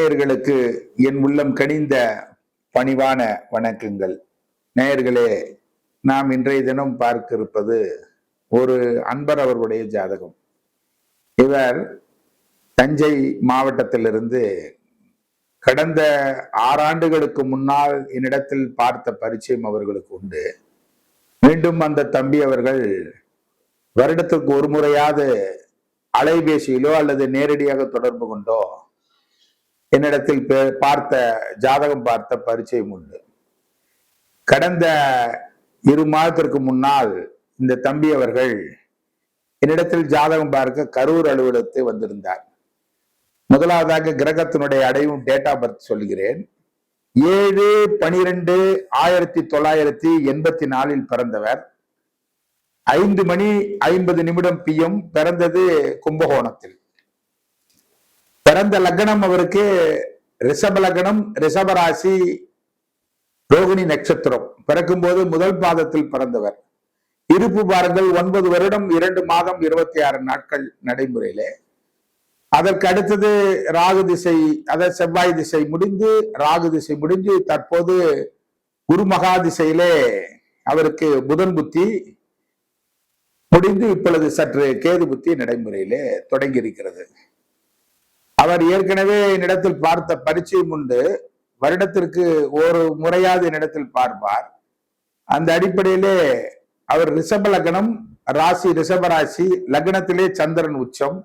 நேயர்களுக்கு என் உள்ளம் கனிந்த பணிவான வணக்கங்கள். நேயர்களே, நாம் இன்றைய தினம் பார்க்க இருப்பது ஒரு அன்பர் அவர்களுடைய ஜாதகம். இவர் தஞ்சை மாவட்டத்திலிருந்து கடந்த 6 ஆண்டுகளுக்கு முன்னால் என்னிடத்தில் பார்த்த பரிச்சயம் அவர்களுக்கு உண்டு. மீண்டும் அந்த தம்பி அவர்கள் வருடத்திற்கு ஒரு முறையாவது அலைபேசியிலோ அல்லது நேரடியாக தொடர்பு கொண்டோ என்னிடத்தில் ஜாதகம் பார்த்த பரிச்சயம் உண்டு. கடந்த 2 மாதத்திற்கு முன்னால் இந்த தம்பி அவர்கள் என்னிடத்தில் ஜாதகம் பார்க்க கரூர் அலுவலகத்தை வந்திருந்தார். முதலாவதாக கிரகத்தினுடைய அடையும் டேட் ஆஃப் பர்த் சொல்கிறேன். 7/12/1984 பிறந்தவர். 5:50 PM பிறந்தது கும்பகோணத்தில். பிறந்த லக்னம் அவருக்கு ரிஷப லக்னம், ரிஷபராசி, ரோகிணி நட்சத்திரம். பிறக்கும் போது முதல் பாதத்தில் பிறந்தவர். இருப்பு பாருங்கள், 9 வருடம் 2 மாதம் 26 நாட்கள் நடைமுறையிலே. அதற்கு அடுத்தது ராகு திசை, அதாவது செவ்வாய் திசை முடிந்து ராகு திசை முடிஞ்சு தற்போது குரு மகா திசையிலே அவருக்கு புதன் புத்தி முடிந்து இப்பொழுது சற்று கேது புத்தி நடைமுறையிலே தொடங்கி இருக்கிறது. அவர் ஏற்கனவே என்னிடத்தில் பார்த்த பரிச்சயம் உண்டு. வருடத்திற்கு ஒரு முறையாவது என்னிடத்தில் பார்ப்பார். அந்த அடிப்படையிலே அவர் ரிஷப லக்னம், ராசி ரிஷபராசி, லக்னத்திலே சந்திரன் உச்சம்,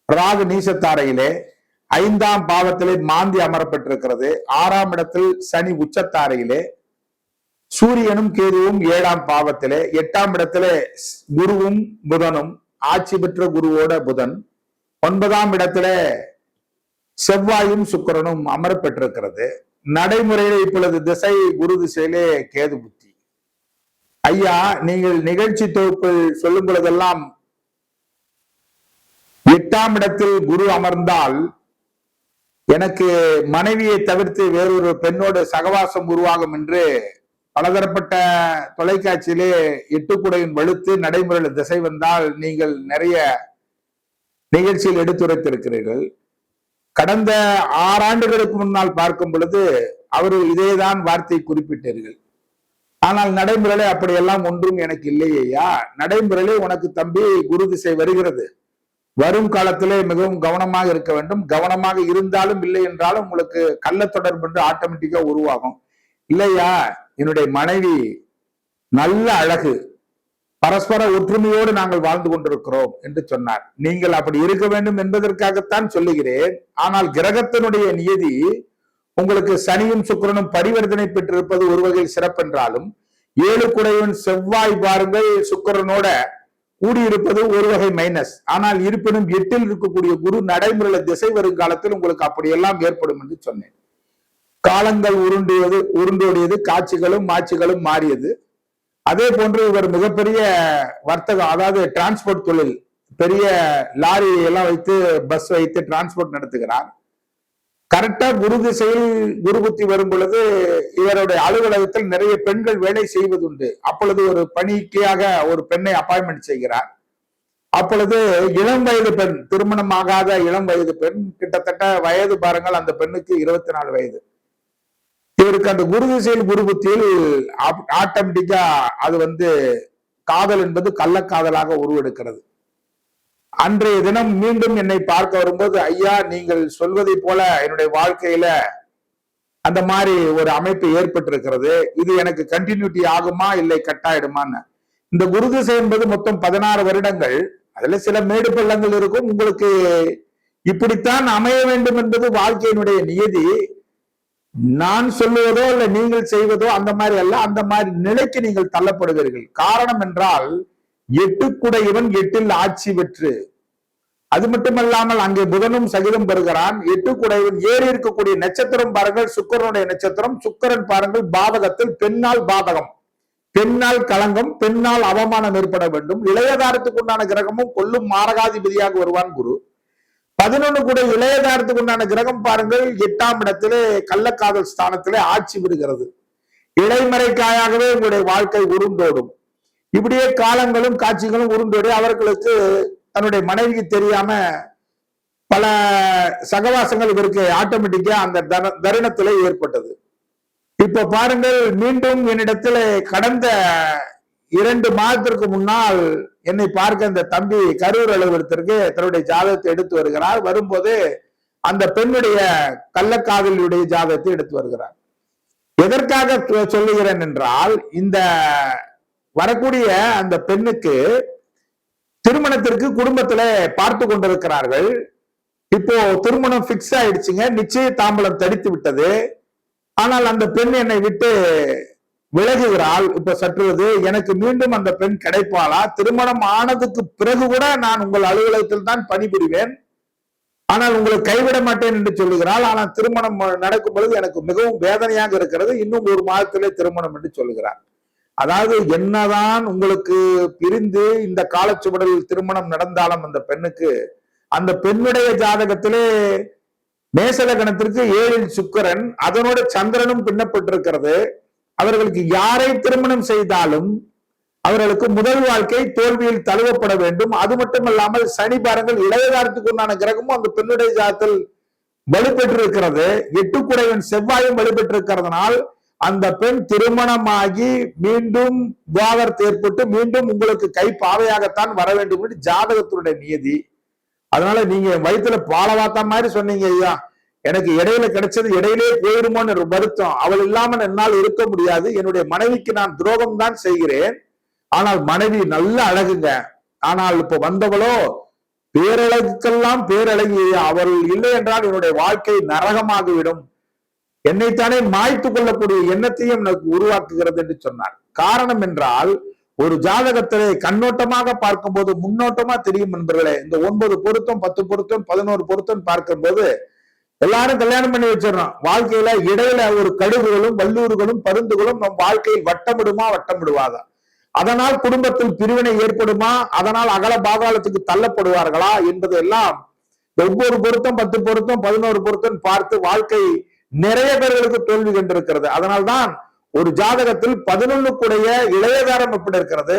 ராகு நீசத்தாரையிலே, 5ஆம் பாவத்திலே மாந்தி அமரப்பட்டிருக்கிறது, 6ஆம் இடத்தில் சனி உச்சத்தாரையிலே, சூரியனும் கேதுவும் 7ஆம் பாவத்திலே, 8ஆம் இடத்திலே குருவும் புதனும், ஆட்சி பெற்ற குருவோட புதன், 9ஆம் இடத்திலே செவ்வாயும் சுக்கிரனும் அமரப்பட்டிருக்கிறது. நடைமுறையிலே இப்பொழுது திசை குரு திசையிலே கேது புத்தி. ஐயா, நீங்கள் நிகழ்ச்சி தொகுப்பு சொல்லும் பொழுதெல்லாம் 8ஆம் இடத்தில் குரு அமர்ந்தால் எனக்கு மனைவியை தவிர்த்து வேறொரு பெண்ணோடு சகவாசம் உருவாகும் என்று பலதரப்பட்ட தொலைக்காட்சியிலே 8 குடையின் வலுத்து நடைமுறையில் திசை வந்தால் நீங்கள் நிறைய நிகழ்ச்சியில் எடுத்துரைத்திருக்கிறீர்கள். கடந்த 6 ஆண்டுகளுக்கு முன்னால் பார்க்கும் பொழுது அவர்கள் இதேதான் வார்த்தை குறிப்பிட்டீர்கள். ஆனால் நடைமுறையிலே அப்படியெல்லாம் ஒன்றும் எனக்கு இல்லையா. நடைமுறையிலே உனக்கு தம்பி குரு திசை வருகிறது. வரும் காலத்திலே மிகவும் கவனமாக இருக்க வேண்டும். கவனமாக இருந்தாலும் இல்லை என்றாலும் உங்களுக்கு கள்ள தொடர்பு என்று ஆட்டோமேட்டிக்கா உருவாகும். இல்லையா, என்னுடைய மனைவி நல்ல அழகு, பரஸ்பர ஒற்றுமையோடு நாங்கள் வாழ்ந்து கொண்டிருக்கிறோம் என்று சொன்னார். நீங்கள் அப்படி இருக்க வேண்டும் என்பதற்காகத்தான் சொல்லுகிறேன். ஆனால் கிரகத்தினுடைய நியதி உங்களுக்கு சனியும் சுக்கிரனும் பரிவர்த்தனை பெற்றிருப்பது ஒரு வகையில் சிறப்பென்றாலும் 7 குடையவன் செவ்வாய் பாருங்கள் சுக்கிரனோட கூடியிருப்பது ஒரு வகை மைனஸ். ஆனால் இருப்பினும் 8இல் இருக்கக்கூடிய குரு நடைமுறையில திசை வரும் காலத்தில் உங்களுக்கு அப்படியெல்லாம் ஏற்படும் என்று சொன்னேன். காலங்கள் உருண்டோடியது, காட்சிகளும் மாட்சிகளும் மாறியது. அதே போன்று இவர் மிகப்பெரிய வர்த்தகம், அதாவது டிரான்ஸ்போர்ட் தொழில், பெரிய லாரி எல்லாம் வைத்து பஸ் வைத்து டிரான்ஸ்போர்ட் நடத்துகிறார். கரெக்டா குரு திசையில் குரு புத்தி வரும் பொழுது இவருடைய அலுவலகத்தில் நிறைய பெண்கள் வேலை செய்வதுண்டு. அப்பொழுது ஒரு பணிக்காக ஒரு பெண்ணை அப்பாயின்மெண்ட் செய்கிறார். அப்பொழுது இளம் வயது பெண், திருமணமாகாத இளம் வயது பெண், கிட்டத்தட்ட வயது பாருங்கள் அந்த பெண்ணுக்கு 24 வயது. இவருக்கு அந்த குரு திசையில் குரு புத்தியில் ஆட்டோமேட்டிக்கா அது காதல் என்பது கள்ளக்காதலாக உருவெடுக்கிறது. அன்றைய தினம் மீண்டும் என்னை பார்க்க வரும்போது, ஐயா நீங்கள் சொல்வதை போல என்னுடைய வாழ்க்கையில அந்த மாதிரி ஒரு அமைப்பு ஏற்பட்டிருக்கிறது. இது எனக்கு கண்டினியூட்டி ஆகுமா இல்லை கட்டாயிடுமான்னு. இந்த குரு திசை என்பது மொத்தம் 16 வருடங்கள். அதுல சில மேடு பள்ளங்கள் இருக்கும். உங்களுக்கு இப்படித்தான் அமைய வேண்டும் என்பது வாழ்க்கையினுடைய நியதி. நான் சொல்லுவதோ இல்ல நீங்கள் செய்வதோ அந்த மாதிரி அல்ல. அந்த மாதிரி நிலைக்கு நீங்கள் தள்ளப்படுவீர்கள். காரணம் என்றால் 8 குடையவன் 8இல் ஆட்சி பெற்று, அது மட்டுமல்லாமல் அங்கே புதனும் சகிதம் பெறுகிறான். 8 குடையவன் ஏறி இருக்கக்கூடிய நட்சத்திரம் பாருங்கள் சுக்கிரனுடைய நட்சத்திரம். சுக்கிரன் பாருங்கள் பாவகத்தில் பெண்ணால் பாதகம், பெண்ணால் களங்கம், பெண்ணால் அவமானம் ஏற்பட வேண்டும். இளையதாரத்துக்கு உண்டான கிரகமும் கொல்லும் மாரகாதிபதியாக வருவான் குரு. 11 கூட இளையதாரத்துக்கு உண்டான கிரகம் பாருங்கள் 8ஆம் இடத்திலே கள்ளக்காதல் ஸ்தானத்திலே ஆட்சி விடுகிறது. இடைமறைக்காயாகவே உங்களுடைய வாழ்க்கை உருண்டோடும். இப்படியே காலங்களும் காட்சிகளும் உருண்டோடி அவர்களுக்கு தன்னுடைய மனைவிக்கு தெரியாம பல சகவாசங்கள் இவருக்கு ஆட்டோமேட்டிக்கா அந்த தருணத்திலே ஏற்பட்டது. இப்ப பாருங்கள், மீண்டும் என்னிடத்துல கடந்த 2 மாதத்திற்கு முன்னால் என்னை பார்க்க இந்த தம்பி கரூர் அலுவலகத்திற்கு தன்னுடைய ஜாதகத்தை எடுத்து வருகிறார். வரும்போது அந்த பெண்ணுடைய கள்ளக்காதலியுடைய ஜாதகத்தை எடுத்து வருகிறார். எதற்காக சொல்லுகிறேன் என்றால், இந்த வரக்கூடிய அந்த பெண்ணுக்கு திருமணத்திற்கு குடும்பத்துல பார்த்து கொண்டிருக்கிறார்கள். இப்போ திருமணம் பிக்ஸ் ஆயிடுச்சுங்க, நிச்சய தாம்பலம் தடித்து விட்டது. ஆனால் அந்த பெண் என்னை விட்டு விலகுகிறாள். இப்ப சற்றுவது எனக்கு மீண்டும் அந்த பெண் கிடைப்பாளா? திருமணம் ஆனதுக்கு பிறகு கூட நான் உங்கள் அலுவலகத்தில் தான் பணிபுரிவேன், ஆனால் உங்களை கைவிட மாட்டேன் என்று சொல்லுகிறாள். ஆனால் திருமணம் நடக்கும் பொழுது எனக்கு மிகவும் வேதனையாக இருக்கிறது, இன்னும் 1 மாதத்திலே திருமணம் என்று சொல்லுகிறார். அதாவது என்னதான் உங்களுக்கு பிரிந்து இந்த காலச்சுவடலில் திருமணம் நடந்தாலும் அந்த பெண்ணுடைய ஜாதகத்திலே மேசலகணத்திற்கு 7 சுக்கிரன், அதனோட சந்திரனும் பின்னப்பட்டிருக்கிறது. அவர்களுக்கு யாரை திருமணம் செய்தாலும் அவர்களுக்கு முதல் வாழ்க்கை தோல்வியில் தழுவப்பட வேண்டும். அது மட்டுமல்லாமல் சனி பாருங்கள், இளையதாரத்துக்கு உண்டான கிரகமும் அந்த பெண்ணுடைய ஜாதகத்தில் வலுப்பெற்றிருக்கிறது. 8 குடைவன் செவ்வாயும் வலுப்பெற்றிருக்கிறதுனால் அந்த பெண் திருமணமாகி மீண்டும் விவாகரத்து ஏற்பட்டு மீண்டும் உங்களுக்கு கை பாவையாகத்தான் வர வேண்டும் என்று ஜாதகத்தினுடைய நியதி. அதனால நீங்க வயிற்றுல பாலவாத்தா மாதிரி சொன்னீங்க, ஐயா எனக்கு இடையில கிடைச்சது இடையிலே போயிடுமோன்னு வருத்தம், அவள் இல்லாமல் என்னால் இருக்க முடியாது, என்னுடைய மனைவிக்கு நான் துரோகம் தான் செய்கிறேன், ஆனால் மனைவி நல்ல அழகுங்க, ஆனால் இப்ப வந்தவளோ பேரழகுக்கெல்லாம் பேரழகி, அவள் இல்லை என்றால் என்னுடைய வாழ்க்கை நரகமாகிவிடும், என்னைத்தானே மாய்த்து கொள்ளக்கூடிய எண்ணத்தையும் எனக்கு உருவாக்குகிறது என்று சொன்னார். காரணம் என்றால், ஒரு ஜாதகத்திலே கண்ணோட்டமாக பார்க்கும்போது முன்னோட்டமா தெரியும் நண்பர்களே. இந்த 9 பொருத்தம் 10 பொருத்தம் 11 பொருத்தம் பார்க்கும்போது எல்லாரும் கல்யாணம் பண்ணி வச்சிடறோம். வாழ்க்கையில இடையில ஒரு கடுகுகளும் வல்லூர்களும் பருந்துகளும் நம் வாழ்க்கையில் வட்டமிடுமா வட்டமிடுவாதா, அதனால் குடும்பத்தில் பிரிவினை ஏற்படுமா, அதனால் அகல பாதாளத்துக்கு தள்ளப்படுவார்களா என்பது எல்லாம் ஒவ்வொரு பொருத்தம் 10 பொருத்தம் 11 பொருத்தம் பார்த்து வாழ்க்கை நிறைய பேர்களுக்கு தோல்வி கண்டிருக்கிறது. அதனால்தான் ஒரு ஜாதகத்தில் 11 கூடைய இளையதாரம் எப்படி இருக்கிறது,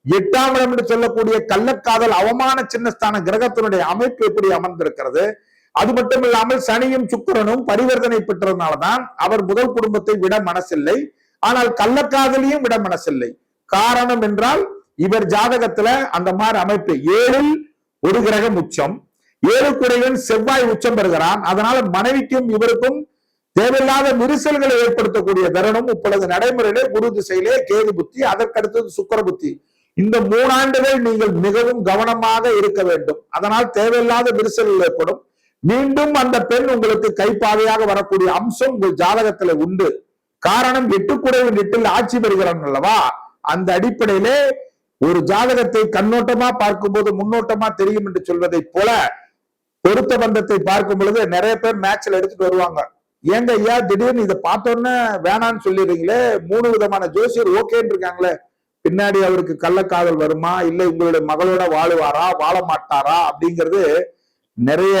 8ஆம் இடம் என்று சொல்லக்கூடிய கள்ளக்காதல் அவமான சின்னஸ்தான கிரகத்தினுடைய அமைப்பு எப்படி அமர்ந்திருக்கிறது. அது மட்டும் இல்லாமல் சனியும் சுக்கிரனும் பரிவர்த்தனை பெற்றதுனாலதான் அவர் முதல் குடும்பத்தை விட மனசில்லை, ஆனால் கள்ளக்காதலியும் விட மனசில்லை. காரணம் என்றால் இவர் ஜாதகத்துல அந்த மாதிரி அமைப்பு 7இல் ஒரு கிரகம் உச்சம், 7 குடைவன் செவ்வாய் உச்சம் பெறுகிறான். அதனால மனைவிக்கும் இவருக்கும் தேவையில்லாத விரிசல்களை ஏற்படுத்தக்கூடிய தருணம் இப்பொழுது நடைமுறையிலே குரு திசையிலே கேது புத்தி, அதற்கடுத்தது சுக்கிர புத்தி. இந்த 3 ஆண்டுகள் நீங்கள் மிகவும் கவனமாக இருக்க வேண்டும். அதனால் தேவையில்லாத விரிசல்கள் ஏற்படும். மீண்டும் அந்த பெண் உங்களுக்கு கைப்பாவையாக வரக்கூடிய அம்சம் உங்கள் ஜாதகத்துல உண்டு. காரணம் 8 குடைவன் 8இல் ஆட்சி பெறுகிறான் அல்லவா. அந்த அடிப்படையிலே ஒரு ஜாதகத்தை கண்ணோட்டமா பார்க்கும்போது முன்னோட்டமா தெரியும் என்று சொல்வதை போல பொருத்த பந்தத்தை பார்க்கும் பொழுது நிறைய பேர் மேட்ச்ல எடுத்துட்டு வருவாங்க. ஏங்க ஐயா திடீர்னு இதை பார்த்தோன்னே வேணான்னு சொல்லிடுறீங்களே, 3 விதமான ஜோசியர் ஓகேன்னு இருக்காங்களே, பின்னாடி அவருக்கு கள்ளக்காதல் வருமா, இல்லை உங்களுடைய மகளோட வாழுவாரா வாழ மாட்டாரா அப்படிங்கிறது நிறைய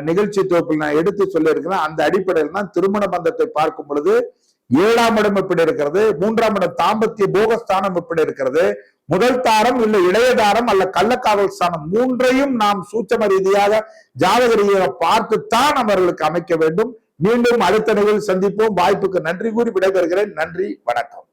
நிகழ்ச்சி தொகுப்பில் நான் எடுத்து சொல்லியிருக்கிறேன். அந்த அடிப்படையில் தான் திருமண பந்தத்தை பார்க்கும் பொழுது 7ஆம் இடம் எப்படி இருக்கிறது, 3ஆம் இடம் தாம்பத்திய போகஸ்தானம் எப்படி இருக்கிறது, முதல் தாரம் இல்லை இளையதாரம் அல்ல கள்ளக்காதல் ஸ்தானம், 3ஐயும் நாம் சூட்சம ரீதியாக ஜாதக ரீதியாக பார்த்துத்தான் அவர்களுக்கு அமைக்க வேண்டும். மீண்டும் அடுத்த நிகழ்வில் சந்திப்போம். வாய்ப்புக்கு நன்றி கூறி விடைபெறுகிறேன். நன்றி, வணக்கம்.